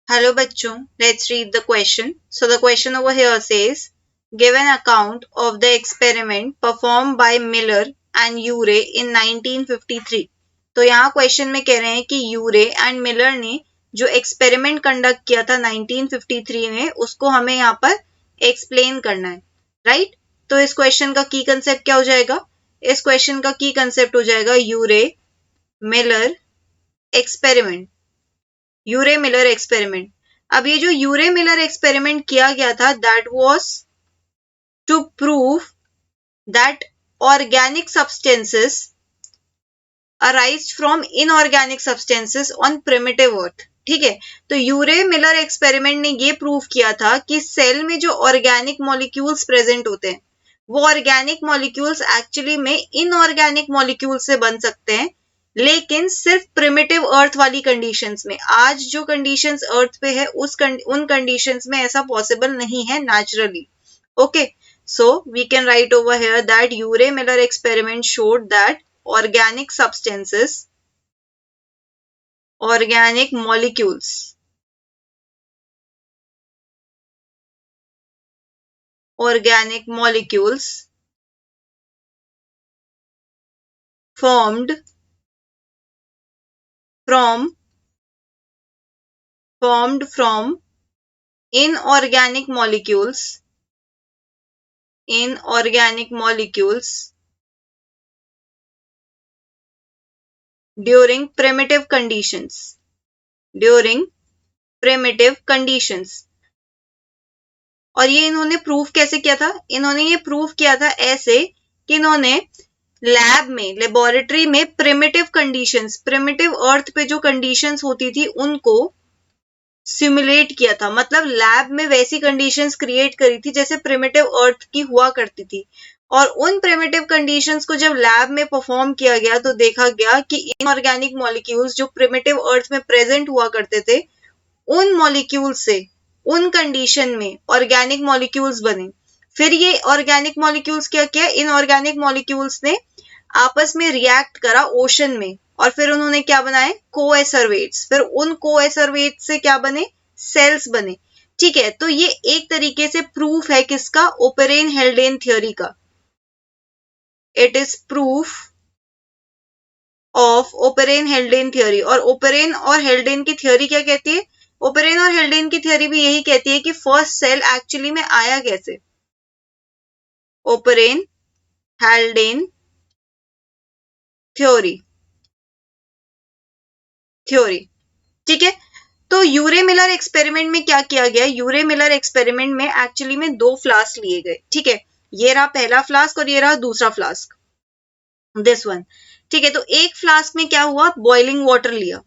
Hello बच्चों, let's read the question. So the question over here says, give an account of the experiment performed by Miller and Urey in 1953. तो यहाँ question में कह रहे हैं कि यूरे एंड मिलर ने जो एक्सपेरिमेंट कंडक्ट किया था 1953 में, उसको हमें यहाँ पर एक्सप्लेन करना है, राइट? तो इस क्वेश्चन का की कंसेप्ट क्या हो जाएगा? इस क्वेश्चन का की कंसेप्ट हो जाएगा Urey Miller experiment, Urey Miller experiment. अब ये जो यूरे मिलर एक्सपेरिमेंट किया गया था, that was to prove that organic substances arise from inorganic substances on primitive earth. ठीक है, तो यूरे मिलर एक्सपेरिमेंट ने ये प्रूव किया था कि सेल में जो ऑर्गेनिक मॉलिक्यूल्स प्रेजेंट होते हैं, वो ऑर्गेनिक मॉलिक्यूल्स एक्चुअली में इनऑर्गेनिक मॉलिक्यूल से बन सकते हैं, लेकिन सिर्फ प्रिमिटिव अर्थ वाली कंडीशंस में। आज जो कंडीशंस अर्थ पे है उन कंडीशंस में ऐसा पॉसिबल नहीं है naturally. Okay, so we can write over here that Urey Miller experiment showed that organic substances, organic molecules formed from inorganic molecules during primitive conditions। और ये इन्होंने प्रूफ कैसे किया था? इन्होंने ये प्रूफ किया था ऐसे कि इन्होंने लैब में, लेबोरेटरी में प्रिमिटिव अर्थ पे जो कंडीशंस होती थी उनको सिमुलेट किया था। मतलब लैब में वैसी कंडीशंस क्रिएट करी थी जैसे प्रिमिटिव अर्थ की हुआ करती थी, और उन प्रिमिटिव कंडीशंस को जब लैब में परफॉर्म किया गया तो देखा गया कि इनऑर्गेनिक मॉलिक्यूल्स जो प्रिमिटिव अर्थ में प्रेजेंट हुआ करते थे, उन मॉलिक्यूल से उन कंडीशन में ऑर्गेनिक मॉलिक्यूल्स बने। फिर ये ऑर्गेनिक मॉलिक्यूल्स क्या किया? इनऑर्गेनिक मॉलिक्यूल्स ने आपस में रिएक्ट करा ओशन में, और फिर उन्होंने क्या बनाए? कोएसरवेट्स। फिर उन कोएसरवेट्स से क्या बने? सेल्स बने। ठीक है, तो ये एक तरीके से प्रूफ है किसका? ओपेरेन हेल्डेन थ्योरी का। It is proof of Oparin Haldane theory. और ओपेरेन और हेल्डेन की थ्योरी क्या कहती है? ओपेरेन और हेल्डेन की थ्योरी भी यही कहती है कि फर्स्ट सेल एक्चुअली में आया कैसे। ओपेरेन हेल्डेन थ्योरी। ठीक है, तो यूरे मिलर एक्सपेरिमेंट में क्या किया गया? यूरे मिलर एक्सपेरिमेंट में एक्चुअली में 2 फ्लास्क लिए गए। ठीक है, ये रहा पहला फ्लास्क और ये रहा दूसरा फ्लास्क, दिस वन। ठीक है, तो एक फ्लास्क में क्या हुआ? बॉइलिंग वाटर लिया।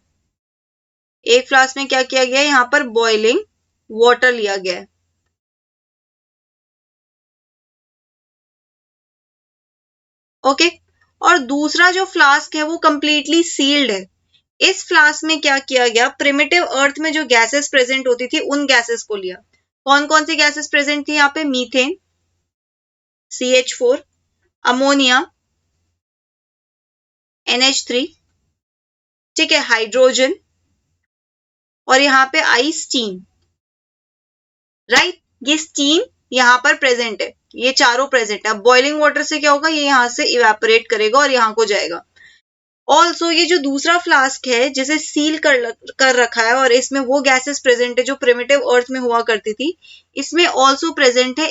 एक फ्लास्क में क्या किया गया? यहाँ पर बॉइलिंग वाटर लिया गया है। ओके, और दूसरा जो फ्लास्क है वो कंप्लीटली सील्ड है। इस फ्लास्क में क्या किया गया? प्रिमिटिव अर्थ में जो गैसेस प्रेजेंट होती थी उन गैसेस को लिया। कौन कौन सी गैसेस प्रेजेंट थी यहाँ पे? मीथेन, CH4, अमोनिया, NH3, ठीक है, हाइड्रोजन, और यहाँ पे आई स्टीम, राइट? ये स्टीम यहाँ पर प्रेजेंट है, ये चारों प्रेजेंट है। अब बॉइलिंग वाटर से क्या होगा? ये यहाँ से इवेपोरेट करेगा और यहाँ को जाएगा। ऑल्सो ये जो दूसरा फ्लास्क है जिसे सील कर रखा है और इसमें वो गैसेस प्रेजेंट है जो प्रिमिटिव अर्थ में हुआ करती थी, इसमें ऑल्सो प्रेजेंट है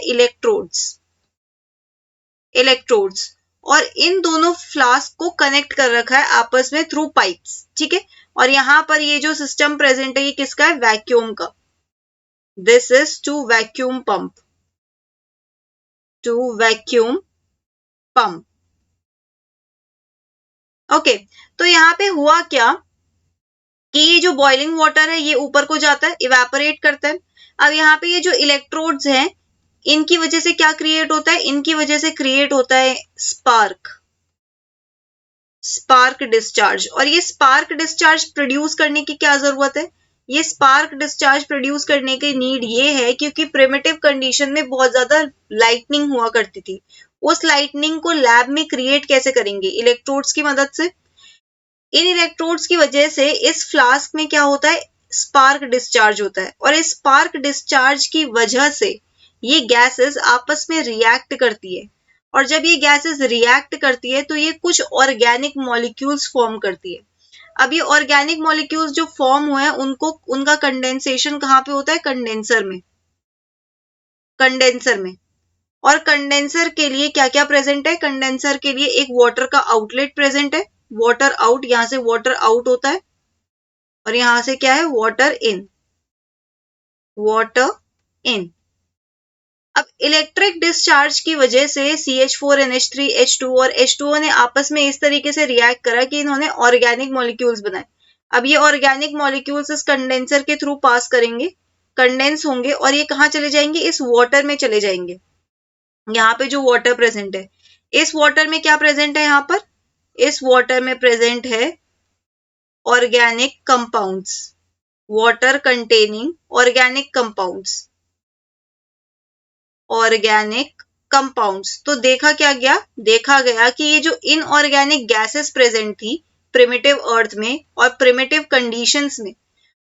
इलेक्ट्रोड्स, और इन दोनों फ्लास्क को कनेक्ट कर रखा है आपस में थ्रू पाइप्स। ठीक है, और यहाँ पर ये जो सिस्टम प्रेजेंट है ये किसका है? वैक्यूम का। This is to vacuum pump. Okay, तो यहाँ पे हुआ क्या कि ये जो बॉइलिंग वाटर है ये ऊपर को जाता है, इवेपोरेट करता है। अब यहाँ पे ये जो इलेक्ट्रोड्स हैं, इनकी वजह से क्या क्रिएट होता है? इनकी वजह से क्रिएट होता है स्पार्क डिस्चार्ज। और ये स्पार्क डिस्चार्ज प्रोड्यूस करने की क्या जरूरत है? ये स्पार्क डिस्चार्ज प्रोड्यूस करने की नीड ये है क्योंकि प्रिमिटिव कंडीशन में बहुत ज्यादा लाइटनिंग हुआ करती थी। उस लाइटनिंग को लैब में क्रिएट कैसे करेंगे? इलेक्ट्रोड्स की मदद से। इन इलेक्ट्रोड्स की वजह से इस फ्लास्क में क्या होता है? स्पार्क डिस्चार्ज होता है और इस स्पार्क डिस्चार्ज की वजह से ये गैसेस आपस में रिएक्ट करती है और जब ये गैसेस रिएक्ट करती है तो ये कुछ ऑर्गेनिक मॉलिक्यूल्स फॉर्म करती है। अब ये ऑर्गेनिक मॉलिक्यूल्स जो फॉर्म हुए हैं उनको उनका कंडेंसेशन कहाँ पे होता है? कंडेंसर में। कंडेंसर में। और कंडेंसर के लिए क्या क्या प्रेजेंट है? कंडेंसर के लिए एक वाटर का आउटलेट प्रेजेंट है, वाटर आउट, यहां से वाटर आउट होता है और यहां से क्या है? Water in. Water in. अब इलेक्ट्रिक डिस्चार्ज की वजह से CH4NH3H2 और H2O ने आपस में इस तरीके से रिएक्ट करा कि इन्होंने ऑर्गेनिक मॉलिक्यूल्स बनाए। अब ये ऑर्गेनिक मॉलिक्यूल्स इस कंडेंसर के थ्रू पास करेंगे, कंडेंस होंगे और ये कहाँ चले जाएंगे? इस वाटर में चले जाएंगे। यहाँ पे जो वाटर प्रेजेंट है, इस वाटर में क्या प्रेजेंट है? यहाँ पर इस वाटर में प्रेजेंट है organic compounds, water containing organic compounds, organic compounds. तो देखा क्या गया? देखा गया कि ये जो इनऑर्गेनिक गैसेस प्रेजेंट थी प्रिमिटिव अर्थ में और प्रिमिटिव कंडीशंस में,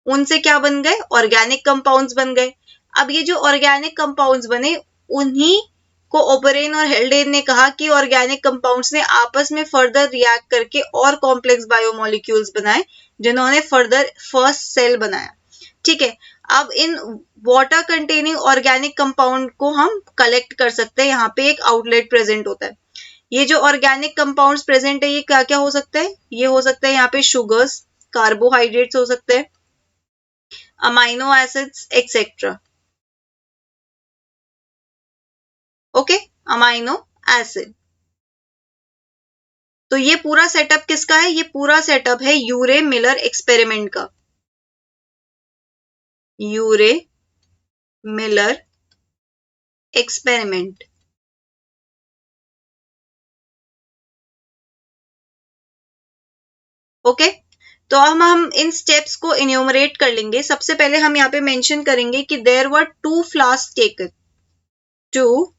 उनसे क्या बन गए? ऑर्गेनिक कंपाउंड्स बन गए। अब ये जो ऑर्गेनिक कंपाउंड्स बने, उन्हीं को ओबेरॉन और हेल्डेन ने कहा कि ऑर्गेनिक कंपाउंड्स ने आपस में फर्दर रिएक्ट करके और कॉम्प्लेक्स बायोमोलिक्यूल्स बनाए, जिन्होंने फर्दर फर्स्ट सेल बनाया। ठीक है, अब in water containing organic compound को हम कलेक्ट कर सकते हैं। यहाँ पे एक आउटलेट प्रेजेंट होता है। ये जो ऑर्गेनिक कंपाउंड्स प्रेजेंट है, ये क्या क्या हो सकता है? ये हो सकता है यहाँ पे शुगर्स, कार्बोहाइड्रेट्स हो सकते हैं, amino acids etcetera. Okay, amino acid. तो ये पूरा सेटअप किसका है? ये पूरा सेटअप है यूरे मिलर एक्सपेरिमेंट का। यूरे मिलर एक्सपेरिमेंट। ओके, तो हम इन स्टेप्स को इन्यूमरेट कर लेंगे। सबसे पहले हम यहाँ पे मेंशन करेंगे कि there were 2 flask taken, 2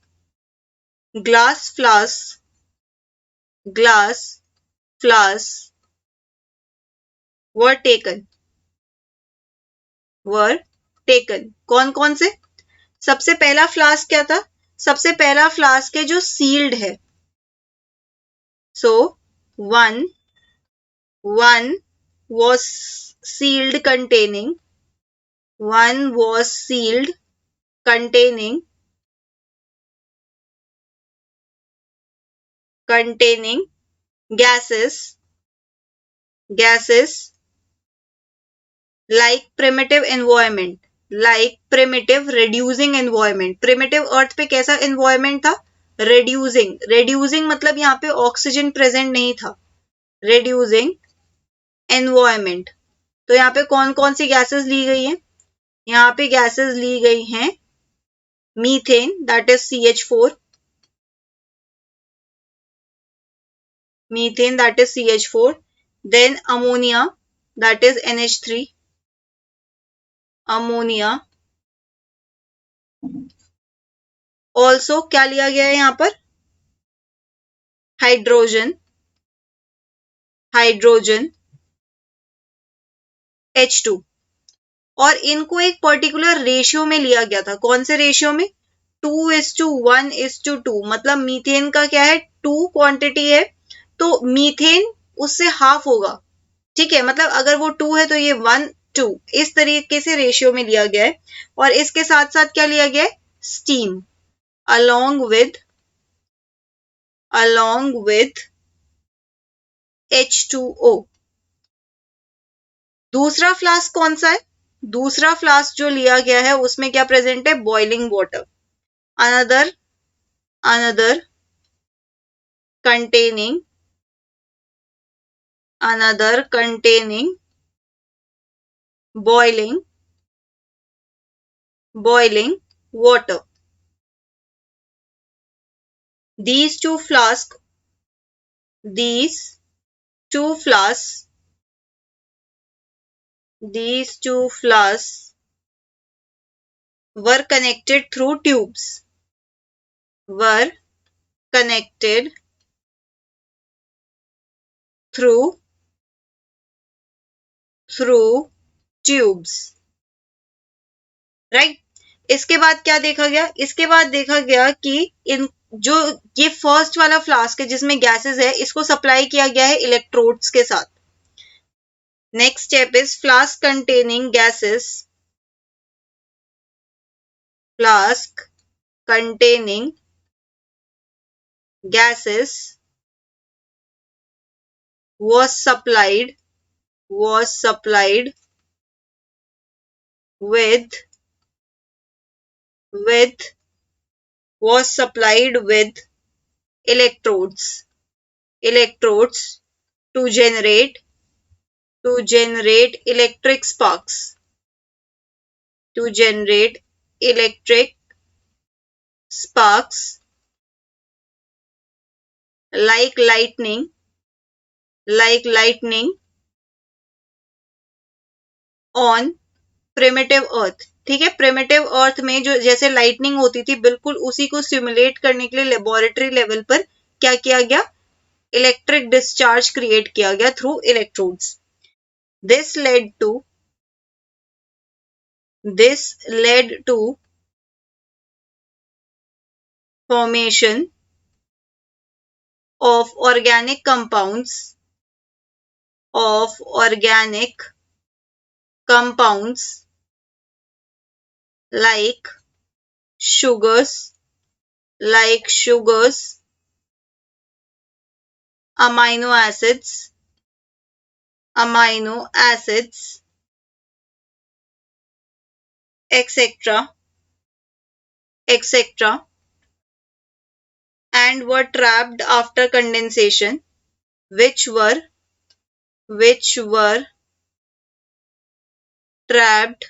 glass flask, glass flask were taken, were taken. कौन कौन से? सबसे पहला फ्लास्क क्या था? सबसे पहला फ्लास्क है जो सील्ड है। So one was sealed containing, one was sealed containing gases like primitive environment, like primitive reducing environment। primitive अर्थ पे कैसा environment था? reducing। reducing मतलब यहाँ पे ऑक्सीजन प्रेजेंट नहीं था, reducing environment। तो यहाँ पे कौन कौन सी गैसेस ली गई हैं? यहाँ पे गैसेस ली गई हैं methane, that is CH4, methane, that is CH4, then ammonia, that is NH3, ammonia। also क्या लिया गया है यहाँ पर? Hydrogen, hydrogen H2। और इनको एक पर्टिकुलर रेशियो में लिया गया था। कौन से रेशियो में? 2:1:2। मतलब मीथेन का क्या है? 2 क्वांटिटी है, तो मीथेन उससे हाफ होगा। ठीक है, मतलब अगर वो 2 है तो ये 1:2, इस तरीके से रेशियो में लिया गया है। और इसके साथ साथ क्या लिया गया है? Steam along with H2O। दूसरा फ्लास्क कौन सा है? दूसरा फ्लास्क जो लिया गया है उसमें क्या प्रेजेंट है? Boiling water, another containing boiling water। these two flasks were connected through tubes, were connected through tubes, right. इसके बाद क्या देखा गया, इसके बाद देखा गया कि इन जो ये फर्स्ट वाला फ्लास्क है जिसमें गैसेस है, इसको सप्लाई किया गया है इलेक्ट्रोड्स के साथ। Next step is flask containing gases, flask containing gases was supplied with was supplied with electrodes to generate electric sparks, to generate electric sparks like lightning on primitive earth। ठीक है, primitive अर्थ में जो जैसे lightning होती थी, बिल्कुल उसी को सिमुलेट करने के लिए लेबोरेटरी लेवल पर क्या किया गया, इलेक्ट्रिक डिस्चार्ज क्रिएट किया गया through electrodes. This led to formation of organic compounds like sugars, amino acids, etc., and were trapped after condensation, which were trapped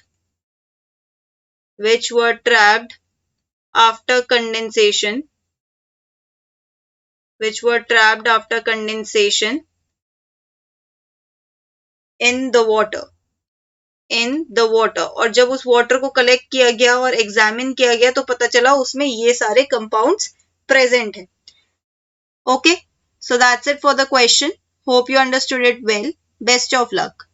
after condensation in the water। और जब उस water को collect किया गया और examine किया गया तो पता चला उसमें ये सारे कंपाउंड्स प्रेजेंट हैं। Okay, so that's it for the question. Hope you understood it well. Best of luck.